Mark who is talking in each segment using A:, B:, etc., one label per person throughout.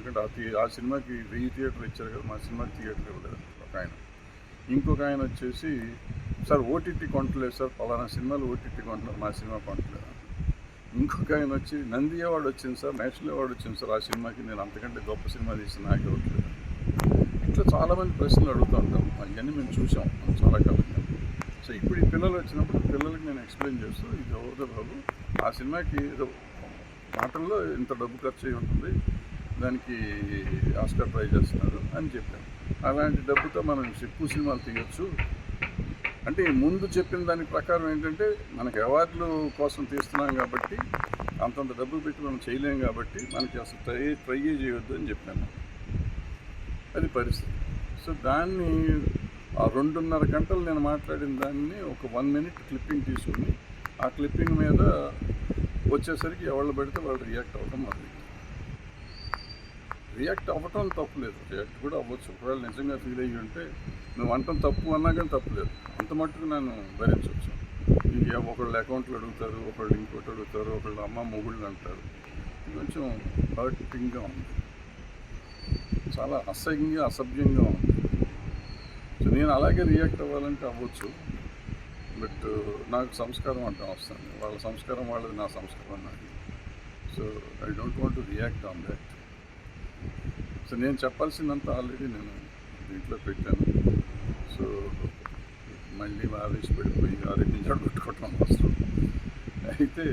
A: ఎందుకంటే ఆ సినిమాకి 1000 థియేటర్లు ఇచ్చారు కదా, మా సినిమాకి థియేటర్ ఇవ్వలేదు ఒక ఆయన. ఇంకొక ఆయన వచ్చేసి సార్ ఓటీటీ కొంటలేదు సార్, పలానా సినిమాలు ఓటీటీ కొంటున్నారు, మా సినిమా కొంటలేదు. ఇంకొక ఆయన వచ్చి నంది అవార్డు వచ్చింది సార్, నేషనల్ అవార్డు వచ్చింది సార్ ఆ సినిమాకి, నేను అంతకంటే గొప్ప సినిమా తీసి నాకు ఇవ్వట్లేదు. ఇట్లా చాలామంది ప్రశ్నలు అడుగుతూ ఉంటాం. అవన్నీ మేము చూసాం చాలా కాలంగా. సో ఇప్పుడు ఈ పిల్లలు వచ్చినప్పుడు పిల్లలకి నేను ఎక్స్ప్లెయిన్ చేస్తూ, ఇది అవుతుంది బాబు, ఆ సినిమాకి ఏదో మాటల్లో ఇంత డబ్బు ఖర్చు అయి ఉంటుంది, దానికి ఆస్కార్ ట్రై చేస్తున్నారు అని చెప్పాను. అలాంటి డబ్బుతో మనం ఎక్కువ సినిమాలు తీయచ్చు అంటే, ముందు చెప్పిన దాని ప్రకారం ఏంటంటే మనకి అవార్డుల కోసం తీస్తున్నాం కాబట్టి అంతంత డబ్బు పెట్టి మనం చేయలేం కాబట్టి మనకి అసలు ట్రై చేయొద్దు అని చెప్పాను. అది పరిస్థితి. సో దాన్ని ఆ 2.5 గంటలు నేను మాట్లాడిన దాన్ని ఒక 1 మినిట్ క్లిప్పింగ్ తీసుకుని, ఆ క్లిప్పింగ్ మీద వచ్చేసరికి ఎవరు పెడితే వాళ్ళు రియాక్ట్ అవ్వడం మొదలైంది. రియాక్ట్ అవ్వటం తప్పులేదు, రియాక్ట్ కూడా అవ్వచ్చు. ఒకవేళ నిజంగా ఫీల్ అయ్యి ఉంటే నువ్వు అంటాం తప్పు అన్నా కానీ తప్పులేదు, అంత మట్టుకు నేను భరించవచ్చు. ఇంక ఒకళ్ళు అకౌంట్లు అడుగుతారు, ఒకళ్ళు ఇంకోటి అడుగుతారు, ఒకళ్ళు అమ్మ మొగుళ్ళు అంటారు. కొంచెం హర్టింగ్గా ఉంది, చాలా అసభ్యంగా ఉంది. సో నేను అలాగే రియాక్ట్ అవ్వాలంటే అవ్వచ్చు, బట్ నాకు సంస్కారం అంటాం వస్తుంది. వాళ్ళ సంస్కారం వాళ్ళది, నా సంస్కారం నాది. So I don't want to react on that. So నేను చెప్పాల్సిందంతా ఆల్రెడీ నేను దీంట్లో పెట్టాను. సో మళ్ళీ ఆవేశపడిపోయి ఆరోగ్యం పెట్టుకోవటం అవసరం. అయితే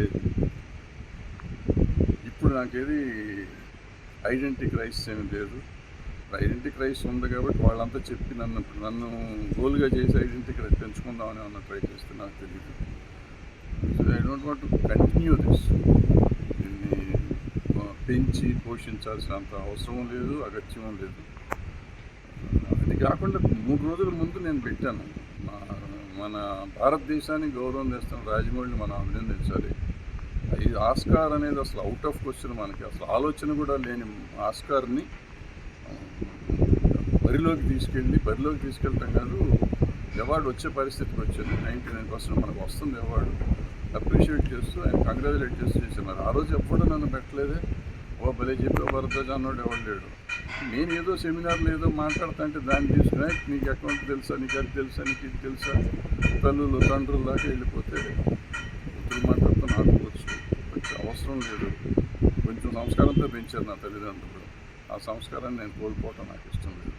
A: ఇప్పుడు నాకేది ఐడెంటిటీ క్రైసిస్ ఏమీ లేదు. ఐడెంటిటీ క్రైసిస్ ఉంది కాబట్టి వాళ్ళంతా చెప్పి నన్ను గోల్గా చేసి ఐడెంటిటీ క్రైసిస్ పెంచుకుందామని అన్న ట్రై చేస్తే నాకు తెలియదు. So I don't want to continue this. దీన్ని పెంచి పోషించాల్సినంత అవసరం లేదు, అగత్యం లేదు. అది కాకుండా 3 రోజుల ముందు నేను పెట్టాను, మన భారతదేశానికి గౌరవం తెస్తున్న రాజమౌళిని మనం అభినందించాలి. ఈ ఆస్కార్ అనేది అసలు అవుట్ ఆఫ్ క్వశ్చన్, మనకి అసలు ఆలోచన కూడా లేని ఆస్కార్ని బరిలోకి తీసుకెళ్ళటం కాదు, అవార్డు వచ్చే పరిస్థితికి వచ్చింది. 99% మనకు వస్తుంది అవార్డు. అప్రిషియేట్ చేస్తూ ఆయన కంగ్రాచులేట్ చేస్తూ చేస్తున్నారు. ఆ రోజు ఎప్పుడు నన్ను పెట్టలేదే, ఓ భలే చెప్పి భరద్వాజ్ అన్నోడు ఎవరు లేడు. నేను ఏదో సెమినార్లో ఏదో మాట్లాడుతుంటే దాన్ని తీసుకుని నీకు అకౌంట్ తెలుసా, నీకు అది తెలుసా, నీకు ఇది తెలుసా, తల్లులు తండ్రుల దాకా వెళ్ళిపోతే ఉత్తర మాట్లాడుతూ నాకు వచ్చు. కొంచెం అవసరం లేదు. కొంచెం సంస్కారంతో పెంచారు నా తల్లిదండ్రులు. ఆ సంస్కారాన్ని నేను కోల్పోవటం నాకు ఇష్టం లేదు.